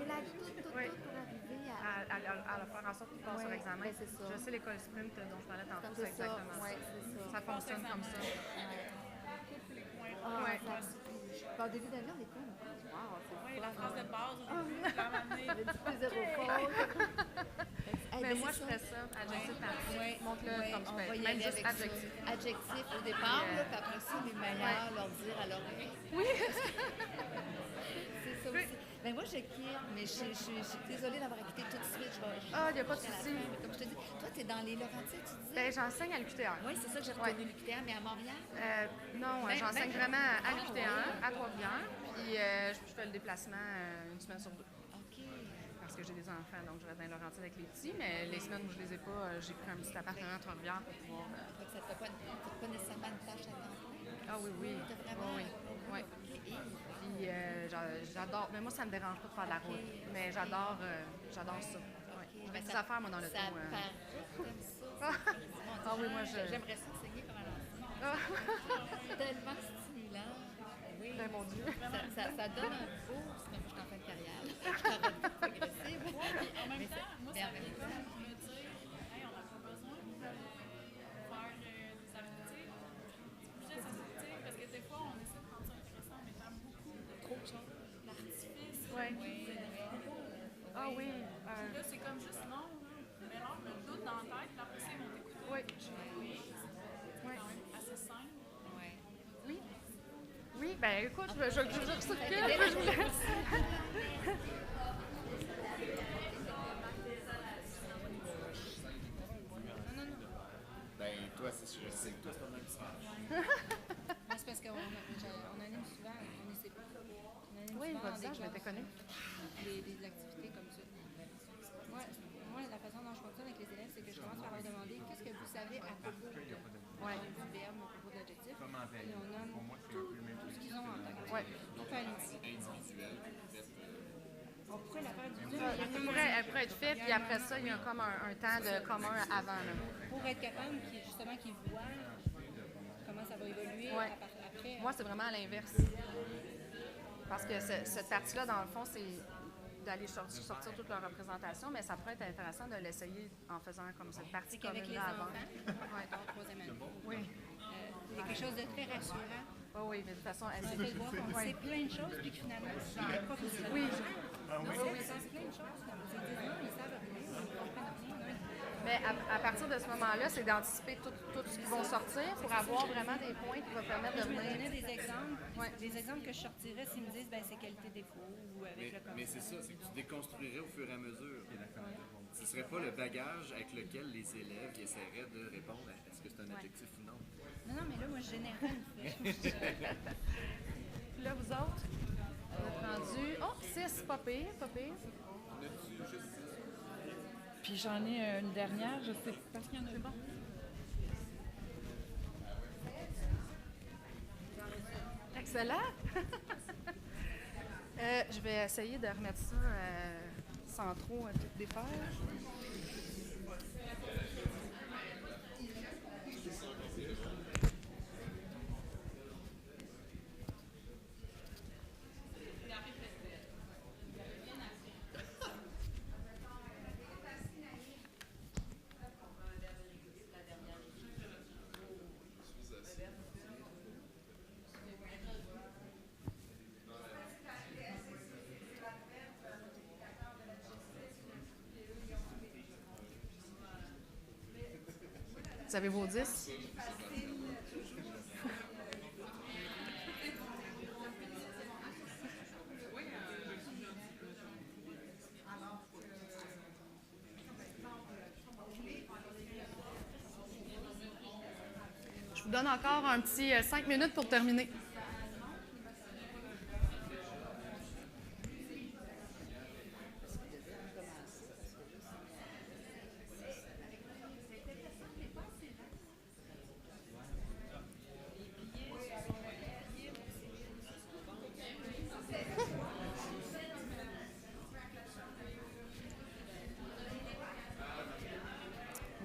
D: là tout pour arriver
A: à faire en sorte qu'ils passent leur examen.
D: Ben, c'est ça.
A: Je sais l'école sprint dont je parlais tantôt, c'est
D: C'est ça.
A: exactement
D: Ouais,
A: ça.
D: c'est ça.
A: Ça fonctionne comme ça.
D: Ah,
A: Ouais.
D: Au début d'année, on est comme, wow, c'est
E: Oui,
D: fun.
E: la phrase de base, on l'a ramené.
D: Plus zéro faute.
A: Mais moi, je ferais ça, adjectif parti. Montre-le comme tu
B: on
A: fais.
B: va y
A: Même
B: aller
A: juste
B: avec ça.
A: adjectif.
B: Adjectif au départ, là, puis après ça, les manières, leur dire à l'oreille. C'est ça aussi. Ben moi, je quitte, mais je suis désolée d'avoir quitté tout de suite.
A: Ah, il n'y a pas de
B: jusqu'à la
A: souci.
B: fin. Mais comme je te dis, toi, tu es dans les Laurentides, tu disais?
A: Ben, j'enseigne à l'UQTR.
B: Oui, c'est ça que j'ai retenu l'UQTR, mais à Montréal?
A: Non,
B: Ben,
A: j'enseigne
B: ben,
A: vraiment à
B: ah,
A: l'UQTR,
B: ouais.
A: à Trois-Rivières. Puis je fais le déplacement une semaine sur deux.
B: OK.
A: Parce que j'ai des enfants, donc je reste dans les Laurentides avec les petits. Mais les semaines où je les ai pas, j'ai pris un petit appartement à Trois-Rivières pour pouvoir.
B: Fait que ça ne fait pas nécessairement une tâche à temps plein.
A: Ah oui, oui.
B: T'as vraiment...
A: Oui, oui.
B: OK.
A: Puis j'adore. Mais moi, ça me dérange pas de faire de la route. Mais j'adore ça. Ouais. Je fais des affaires, moi, dans le
B: Ça
A: tour.
B: paraît que t'aimes ça.
A: Ah oui, moi, je.
B: J'aimerais ça enseigner comme à l'enseigne.
A: Ah.
B: Tellement stimulant. Oui.
A: Ben, mon Dieu.
B: Ça donne un boost, mais moi, je suis en fin de carrière. Je suis en retraite progressive.
E: En même temps, moi,
B: mais
E: ça
B: en même
E: fait
B: temps,
E: comme me dire, hey, on n'a pas besoin de faire des activités. Plus activités, parce que des fois, on essaie de rendre ça intéressant en mettant beaucoup de trop de choses. L'artifice,
A: Ouais. Ah oui.
E: là, c'est comme juste non, là. Mais alors, le doute dans la tête, puis après, ils vont t'écouter.
A: Oui.
E: C'est quand même assez simple.
B: ouais.
A: Oui. Oui, ben écoute, je recircule.
F: Ben, toi, je sais que toi, c'est pas mal ça.
H: Moi, c'est parce qu'on anime souvent, on essaie pas. On anime
A: Oui,
H: souvent
A: votre
H: dans
A: visage, je
H: des
A: m'étais connue.
H: des activités comme ça. Moi, la façon dont je fonctionne avec les élèves, c'est que je commence par leur demander qu'est-ce que vous savez à propos du verbe, à propos de l'adjectif. Et on nomme tout ce qu'ils ont en tête.
A: Ouais.
H: Tout peut aller ici.
F: Individuel, peut-être.
H: On pourrait la faire du
A: Elle pourrait être faite, puis après ça, il y a comme un temps de commun avant. Là.
H: pour être capable justement qu'ils voient comment ça va évoluer
A: Ouais.
H: après.
A: Moi, c'est vraiment à l'inverse. Parce que cette partie-là, dans le fond, c'est d'aller sortir toute leur représentation, mais ça pourrait être intéressant de l'essayer en faisant comme cette partie
H: C'est qu'avec les
A: commune-là
H: enfants,
A: avant. Ouais.
H: en troisième année,
A: Oui.
H: il y a quelque chose de très rassurant.
A: Oui, oui, mais de toute façon, elle
H: On fait voir qu'on sait plein de choses, puis que finalement, on n'est pas besoin.
A: Oui.
H: Non, ils savent plein de choses. Ils disent non, ils savent rien, ils ne comprennent rien. Non.
A: Mais à partir de ce moment-là, c'est d'anticiper tout ce qui vont sortir pour avoir vraiment des points qui vont permettre de
H: Je me
A: venir.
H: donnais des exemples.
A: Ouais.
H: Des exemples que je sortirais s'ils me disent ben, c'est qualité-défaut ou avec le
F: Mais c'est ça, c'est que tu déconstruirais au fur et à mesure. Ce ne serait pas le bagage avec lequel les élèves essaieraient de répondre à est-ce que c'est un adjectif ou non.
H: Non, mais là, moi, je générais une fiche.
A: Puis là, vous autres, vous êtes rendus. Oh, 6, pas pire, pas pire.
E: Puis j'en ai une dernière, je sais parce qu'il y en a bon.
A: Excellent. Je vais essayer de remettre ça sans trop tout défaire. Vous avez vos 10? Je vous donne encore un petit 5 minutes pour terminer.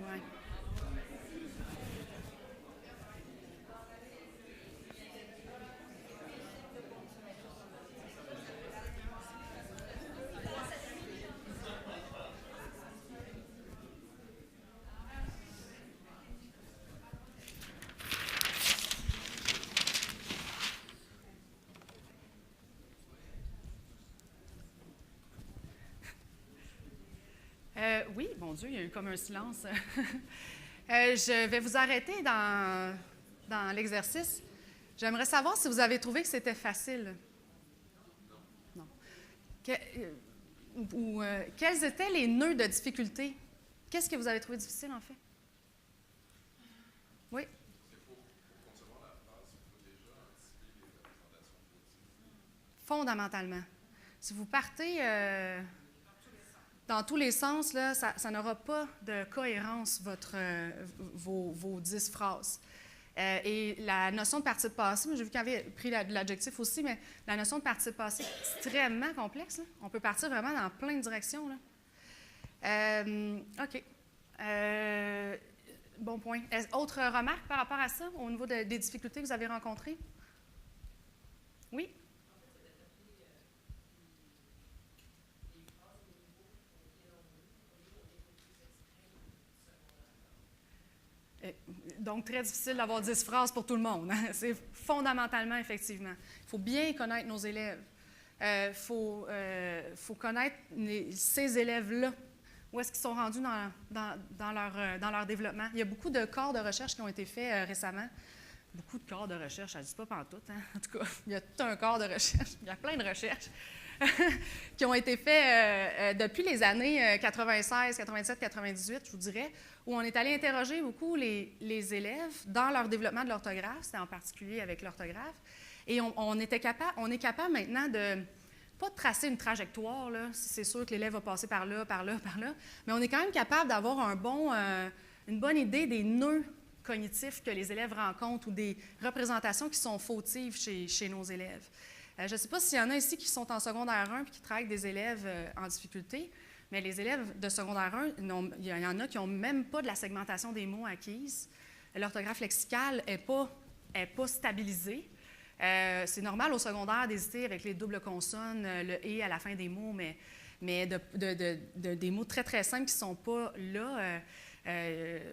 A: Ouais. Oui, mon Dieu, il y a eu comme un silence. Je vais vous arrêter dans l'exercice. J'aimerais savoir si vous avez trouvé que c'était facile. Non. Quels étaient les nœuds de difficulté? Qu'est-ce que vous avez trouvé difficile, en fait? Oui? Fondamentalement. Si vous partez dans tous les sens, là, ça n'aura pas de cohérence, vos 10 phrases. Et la notion de participe passé, j'ai vu qu'il avait pris l'adjectif aussi, mais la notion de participe passé est extrêmement complexe. Là. On peut partir vraiment dans plein de directions. Là. OK. Bon point. Autre remarque par rapport à ça, au niveau des difficultés que vous avez rencontrées? Oui? Donc, très difficile d'avoir 10 phrases pour tout le monde. Hein? C'est fondamentalement, effectivement. Il faut bien connaître nos élèves. Il faut connaître ces élèves-là. Où est-ce qu'ils sont rendus dans leur développement? Il y a beaucoup de corps de recherche qui ont été faits récemment. Beaucoup de corps de recherche, ça ne dit pas pantoute. Hein? En tout cas, il y a tout un corps de recherche. Il y a plein de recherches qui ont été faits depuis les années 96, 97, 98, je vous dirais, où on est allé interroger beaucoup les élèves dans leur développement de l'orthographe, c'était en particulier avec l'orthographe, et on est capable maintenant de, pas de tracer une trajectoire, là, c'est sûr que l'élève va passer par là, par là, par là, mais on est quand même capable d'avoir une bonne idée des nœuds cognitifs que les élèves rencontrent ou des représentations qui sont fautives chez nos élèves. Je ne sais pas s'il y en a ici qui sont en secondaire 1 et qui travaillent avec des élèves en difficulté, mais les élèves de secondaire 1, il y en a qui n'ont même pas de la segmentation des mots acquise. L'orthographe lexicale n'est pas stabilisée. C'est normal au secondaire d'hésiter avec les doubles consonnes, le « et » à la fin des mots, mais des mots très, très simples qui ne sont pas là.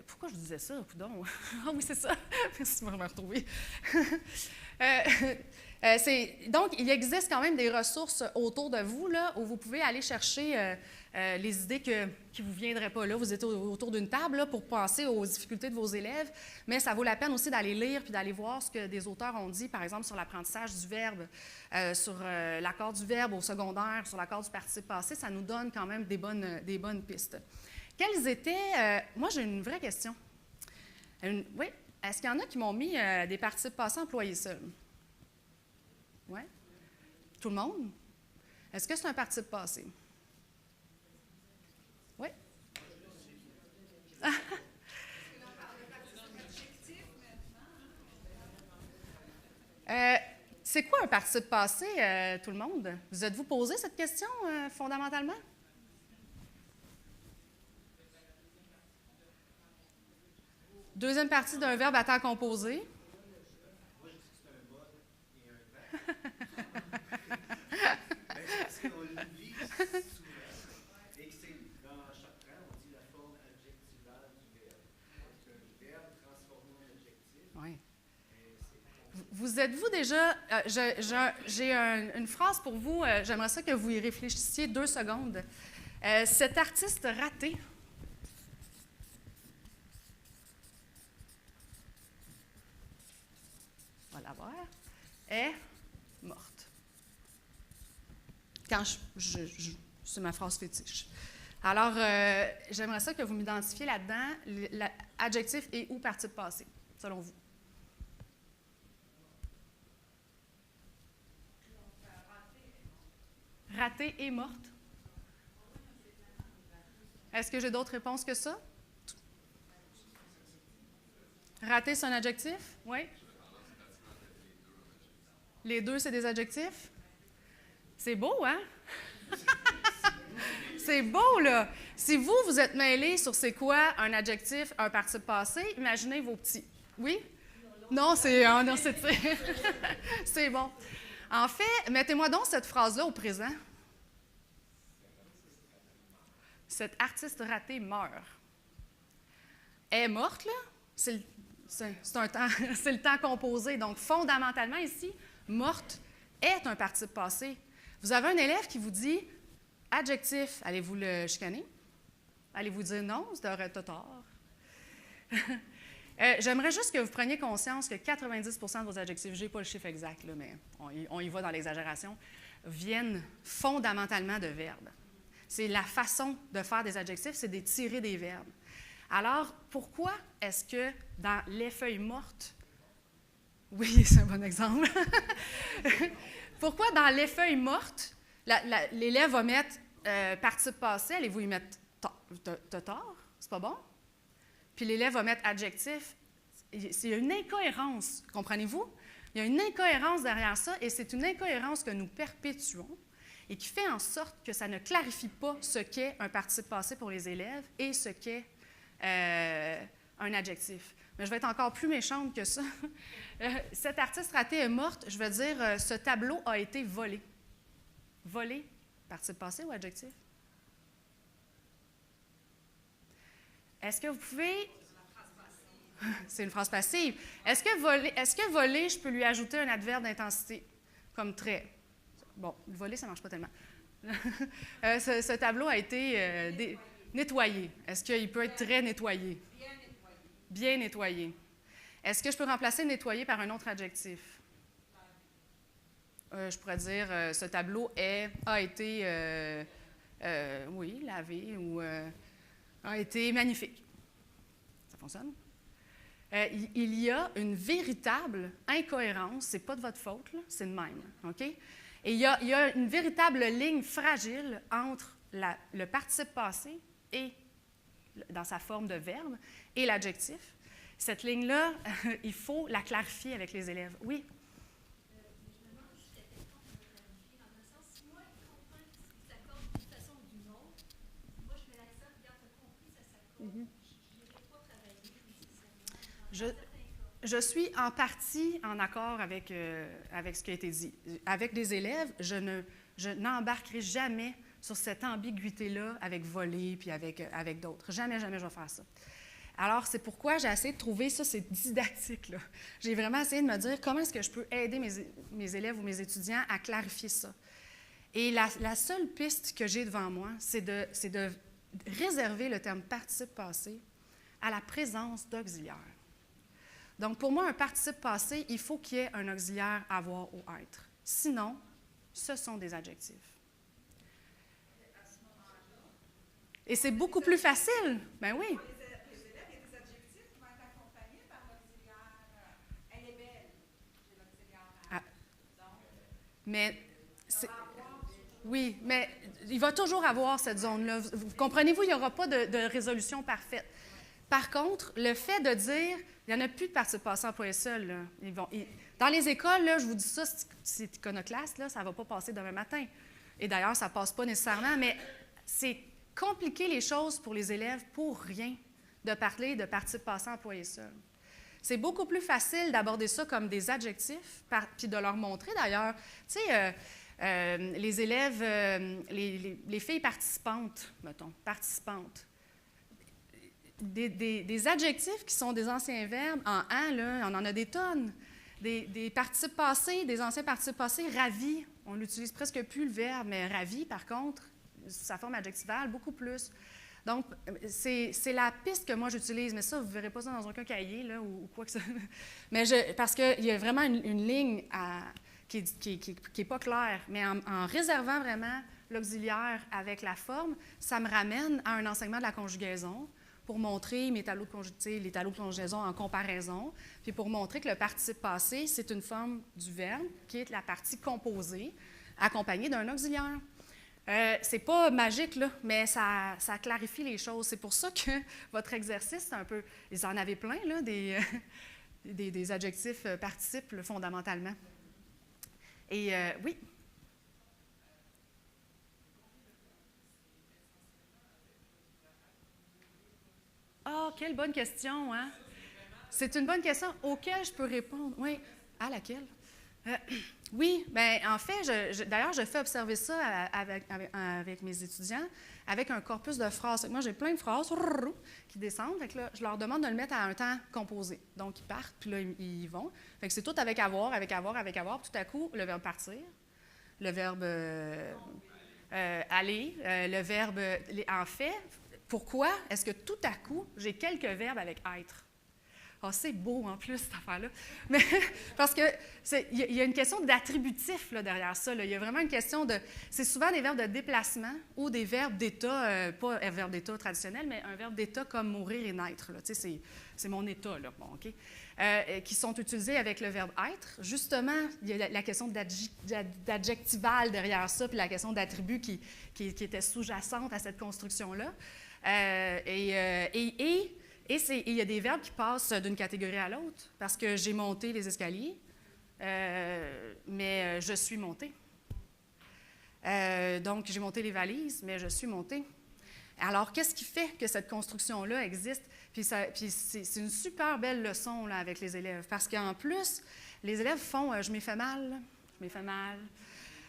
A: Pourquoi je disais ça, coudonc? Ah oui, c'est ça. Merci de me retrouver. Donc, il existe quand même des ressources autour de vous là, où vous pouvez aller chercher les idées qui ne vous viendraient pas là. Vous êtes autour d'une table là, pour penser aux difficultés de vos élèves, mais ça vaut la peine aussi d'aller lire puis d'aller voir ce que des auteurs ont dit, par exemple, sur l'apprentissage du verbe, sur l'accord du verbe au secondaire, sur l'accord du participe passé. Ça nous donne quand même des bonnes pistes. Quelles étaient... moi, j'ai une vraie question. Oui? Est-ce qu'il y en a qui m'ont mis des participes passés employés seuls? Oui? Tout le monde? Est-ce que c'est un participe passé? Oui? C'est quoi un participe passé, tout le monde? Vous êtes-vous posé cette question fondamentalement? Deuxième partie d'un verbe à temps composé.
C: Moi, je dis que c'est un mode et un verbe. Parce qu'on l'oublie souvent et que c'est dans chaque temps, on dit la forme adjectivale du verbe. Donc, un verbe transformé en adjectif.
A: Oui. Vous êtes-vous déjà... j'ai une phrase pour vous. J'aimerais ça que vous y réfléchissiez 2 secondes. Cet artiste raté... On va la voir, est morte. Quand c'est ma phrase fétiche. Alors, j'aimerais ça que vous m'identifiez là-dedans l'adjectif et ou participe passé, selon vous. Raté et morte. Est-ce que j'ai d'autres réponses que ça? Raté, c'est un adjectif? Oui? Les deux, c'est des adjectifs? C'est beau, hein? C'est beau, là! Si vous êtes mêlés sur c'est quoi un adjectif, un participe passé, imaginez vos petits. Oui? Non, c'est c'est bon. En fait, mettez-moi donc cette phrase-là au présent. Cet artiste raté meurt. Elle est morte, là? C'est le temps composé. Donc, fondamentalement, ici, morte est un participe passé. Vous avez un élève qui vous dit adjectif, allez-vous le chicaner? Allez-vous dire non, t'as tort? J'aimerais juste que vous preniez conscience que 90 de vos adjectifs, je n'ai pas le chiffre exact, là, mais on y va dans l'exagération, viennent fondamentalement de verbes. C'est la façon de faire des adjectifs, c'est de tirer des verbes. Alors, pourquoi est-ce que dans les feuilles mortes, oui, c'est un bon exemple, pourquoi dans les feuilles mortes, l'élève va mettre participe passé, allez-vous y mettre t'as tort? C'est pas bon? Puis l'élève va mettre adjectif. Il y a une incohérence, comprenez-vous? Il y a une incohérence derrière ça, et c'est une incohérence que nous perpétuons et qui fait en sorte que ça ne clarifie pas ce qu'est un participe passé pour les élèves et ce qu'est un adjectif. Mais je vais être encore plus méchante que ça. Cette artiste ratée est morte, je veux dire, ce tableau a été volé. Volé, participe passé ou adjectif? Est-ce que vous pouvez... C'est une phrase passive. Est-ce que voler, je peux lui ajouter un adverbe d'intensité, comme très? Bon, voler, ça ne marche pas tellement. Ce tableau a été nettoyé. Est-ce qu'il peut être très nettoyé? Bien nettoyé. Bien nettoyé. Est-ce que je peux remplacer nettoyé par un autre adjectif? Je pourrais dire, ce tableau a été, oui, lavé ou a été magnifique. Ça fonctionne? Il y a une véritable incohérence, c'est pas de votre faute, c'est de même, OK? Et il y a une véritable ligne fragile entre le participe passé et, dans sa forme de verbe, et l'adjectif. Cette ligne-là, il faut la clarifier avec les élèves. Oui?
I: Je me demande si c'était important de clarifier, dans un sens, si moi, je comprends qu'ils s'accordent d'une façon ou d'une autre, moi, je mets l'accent, regarde, tu as compris, ça s'accorde.
A: Je suis en partie en accord avec ce qui a été dit. Avec des élèves, je n'embarquerai jamais sur cette ambiguïté-là avec voler puis avec d'autres. Jamais, jamais je vais faire ça. Alors, c'est pourquoi j'ai essayé de trouver ça, c'est didactique, là. J'ai vraiment essayé de me dire comment est-ce que je peux aider mes élèves ou mes étudiants à clarifier ça. Et la seule piste que j'ai devant moi, c'est de réserver le terme participe passé à la présence d'auxiliaires. Donc, pour moi, un participe passé, il faut qu'il y ait un auxiliaire avoir ou être. Sinon, ce sont des adjectifs. Et c'est beaucoup plus facile. Ben oui.
B: Les élèves, il y a des adjectifs qui vont être accompagnés par l'auxiliaire. Elle est belle. J'ai l'auxiliaire.
A: Mais oui, mais il va toujours avoir cette zone-là. Comprenez-vous, il n'y aura pas de résolution parfaite. Par contre, le fait de dire, il n'y en a plus de participe passé employé seul. Là. Dans les écoles, là, je vous dis ça, c'est iconoclaste, là, ça ne va pas passer demain matin. Et d'ailleurs, ça ne passe pas nécessairement, mais c'est compliquer les choses pour les élèves pour rien de parler de participe passé employé seul. C'est beaucoup plus facile d'aborder ça comme des adjectifs, puis de leur montrer d'ailleurs, tu sais, les élèves, les filles participantes, mettons, participantes. Des adjectifs qui sont des anciens verbes en « an », là, on en a des tonnes. Des participes passés, des anciens participes passés, « ravi », on n'utilise presque plus le verbe, mais « ravi », par contre, sa forme adjectivale, beaucoup plus. Donc, c'est la piste que moi j'utilise, mais ça, vous ne verrez pas ça dans aucun cahier, là, ou quoi que ce soit. Mais parce qu'il y a vraiment une ligne qui n'est pas claire, mais en réservant vraiment l'auxiliaire avec la forme, ça me ramène à un enseignement de la conjugaison, pour montrer les tableaux de conjugaison en comparaison, puis pour montrer que le participe passé, c'est une forme du verbe qui est la partie composée, accompagnée d'un auxiliaire. C'est pas magique, là, mais ça clarifie les choses. C'est pour ça que votre exercice, c'est un peu... Vous en avez plein, là, des adjectifs participes, là, fondamentalement. Et oui? Ah, oh, quelle bonne question, hein? C'est une bonne question auquel je peux répondre. Oui, à laquelle? Oui, bien, en fait, d'ailleurs, je fais observer ça avec mes étudiants avec un corpus de phrases. Moi, j'ai plein de phrases qui descendent. Fait que là, je leur demande de le mettre à un temps composé. Donc, ils partent, puis là, ils vont. Fait que c'est tout avec avoir, avec avoir, avec avoir. Puis tout à coup, le verbe partir, le verbe aller, le verbe en fait. pourquoi est-ce que tout à coup, j'ai quelques verbes avec être? Ah, c'est beau en plus, cette affaire-là. Mais parce qu'il y a une question d'attributif là, derrière ça. Là. Il y a vraiment une question de... C'est souvent des verbes de déplacement ou des verbes d'état, pas un verbe d'état traditionnel, mais un verbe d'état comme mourir et naître. Là. Tu sais, c'est mon état, là. Bon, OK? Qui sont utilisés avec le verbe être. Justement, il y a la question d'adjectival derrière ça, puis la question d'attribut qui était sous-jacente à cette construction-là. Et il y a des verbes qui passent d'une catégorie à l'autre, parce que j'ai monté les escaliers, mais je suis montée. Donc, j'ai monté les valises, mais je suis montée. Alors, qu'est-ce qui fait que cette construction-là existe? Puis c'est une super belle leçon là, avec les élèves, parce qu'en plus, les élèves font « je m'ai fait mal, je m'ai fait mal ».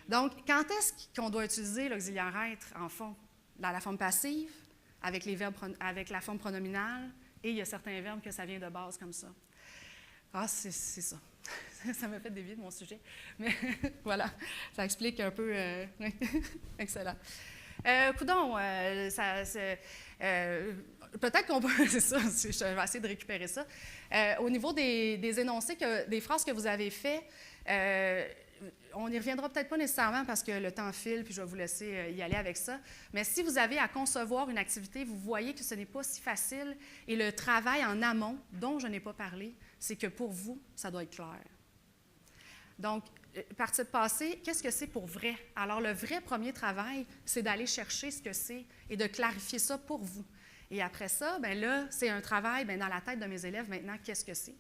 A: Donc, quand est-ce qu'on doit utiliser l'auxiliaire être, en fond? Dans la forme passive, avec la forme pronominale, et il y a certains verbes que ça vient de base comme ça. Ah, c'est ça. Ça m'a fait dévier de mon sujet. Mais voilà, ça explique un peu. Excellent. Coudon, peut-être qu'on peut. C'est ça, je vais essayer de récupérer ça. Au niveau des énoncés, des phrases que vous avez faites, on n'y reviendra peut-être pas nécessairement parce que le temps file, puis je vais vous laisser y aller avec ça. Mais si vous avez à concevoir une activité, vous voyez que ce n'est pas si facile et le travail en amont, dont je n'ai pas parlé, c'est que pour vous, ça doit être clair. Donc, partie de passé, qu'est-ce que c'est pour vrai? Alors, le vrai premier travail, c'est d'aller chercher ce que c'est et de clarifier ça pour vous. Et après ça, bien là, c'est un travail dans la tête de mes élèves maintenant, qu'est-ce que c'est?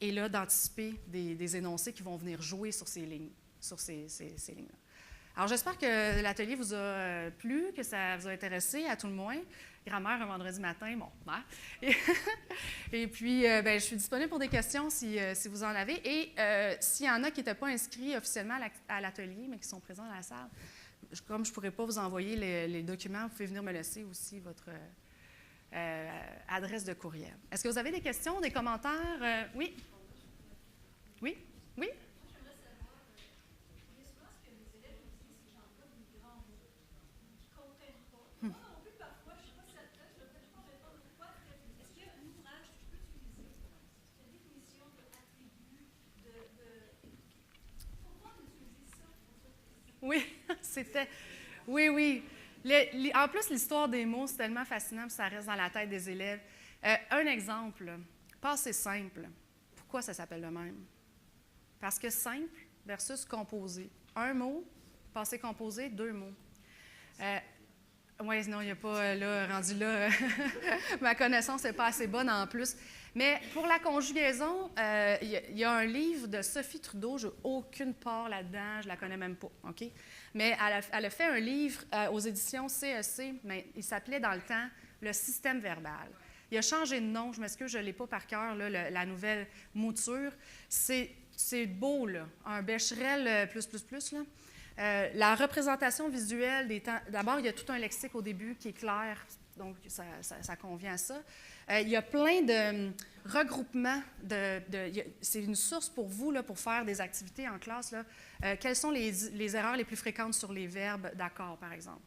A: Et là, d'anticiper des énoncés qui vont venir jouer sur ces lignes, sur ces lignes-là. Alors, j'espère que l'atelier vous a plu, que ça vous a intéressé, à tout le moins. Grammaire un vendredi matin, bon. Hein? Et puis, je suis disponible pour des questions si vous en avez. Et s'il y en a qui n'étaient pas inscrits officiellement à l'atelier, mais qui sont présents dans la salle, comme je ne pourrais pas vous envoyer les documents, vous pouvez venir me laisser aussi votre adresse de courriel. Est-ce que vous avez des questions, des commentaires? Oui? Oui? Oui? Oui, c'était... Oui, oui. En plus, l'histoire des mots, c'est tellement fascinant, puis ça reste dans la tête des élèves. Un exemple, passé simple. Pourquoi ça s'appelle le même? Parce que simple versus composé. Un mot, passé composé, deux mots. Oui, non, il n'y a pas, là, rendu là, ma connaissance n'est pas assez bonne en plus. Mais pour la conjugaison, il y a un livre de Sophie Trudeau, je n'ai aucune part là-dedans, je ne la connais même pas, OK? Mais elle a fait un livre aux éditions CEC, mais il s'appelait dans le temps « Le système verbal ». Il a changé de nom, je m'excuse, je ne l'ai pas par cœur, là, la nouvelle mouture. C'est beau, là, un Becherel plus, là. La représentation visuelle des temps... D'abord, il y a tout un lexique au début qui est clair, donc ça convient à ça. Il y a plein de regroupements. C'est une source pour vous, là, pour faire des activités en classe. Là. Quelles sont les erreurs les plus fréquentes sur les verbes d'accord, par exemple?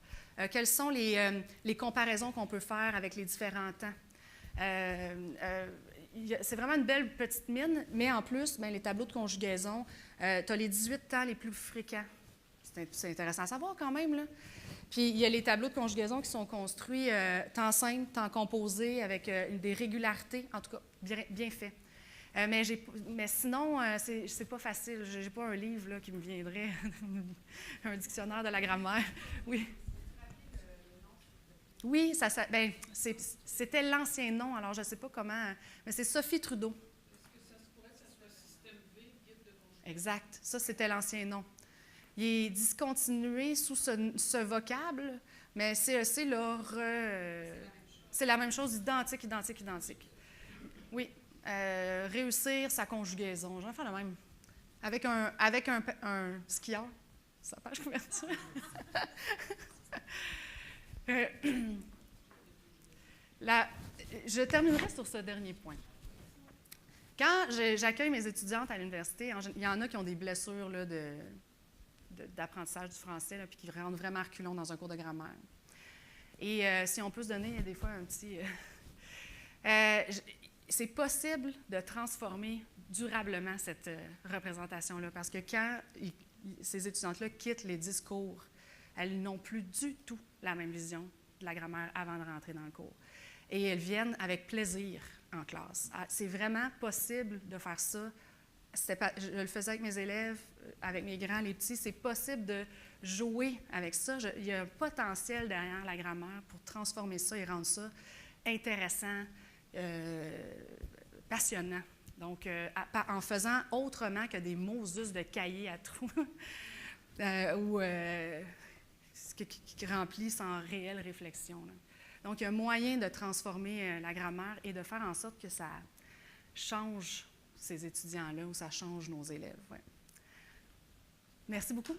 A: Quelles sont les comparaisons qu'on peut faire avec les différents temps? C'est vraiment une belle petite mine, mais en plus, les tableaux de conjugaison, tu as les 18 temps les plus fréquents. C'est intéressant à savoir quand même, là. Puis, il y a les tableaux de conjugaison qui sont construits temps simple, temps composé, avec des régularités, en tout cas, bien fait. Mais sinon, c'est pas facile. Je n'ai pas un livre là, qui me viendrait, un dictionnaire de la grammaire. Oui. Oui, c'était l'ancien nom, alors je ne sais pas comment, mais c'est Sophie Trudeau. Est-ce que ça se pourrait que ça soit système V, guide de conjugaison? Exact. Ça, c'était l'ancien nom. Il est discontinué sous ce vocable, mais CEC, là, c'est la même chose, identique. Oui. Réussir sa conjugaison. Je vais faire le même. Avec un skieur. Sa page couverture. Je terminerai sur ce dernier point. Quand j'accueille mes étudiantes à l'université, il y en a qui ont des blessures là, d'apprentissage du français, là, puis qui rentrent vraiment reculons dans un cours de grammaire. Et si on peut se donner des fois un petit... c'est possible de transformer durablement cette représentation-là, parce que quand ces étudiantes-là quittent les discours, elles n'ont plus du tout la même vision de la grammaire avant de rentrer dans le cours. Et elles viennent avec plaisir en classe. C'est vraiment possible de faire ça. Je le faisais avec mes élèves, avec mes grands, les petits. C'est possible de jouer avec ça. Il y a un potentiel derrière la grammaire pour transformer ça et rendre ça intéressant, passionnant. Donc, en faisant autrement que des Moses de cahiers à trous ou qui remplit sans réelle réflexion. Là. Donc, il y a un moyen de transformer la grammaire et de faire en sorte que ça change ces étudiants-là ou ça change nos élèves. Ouais. Merci beaucoup.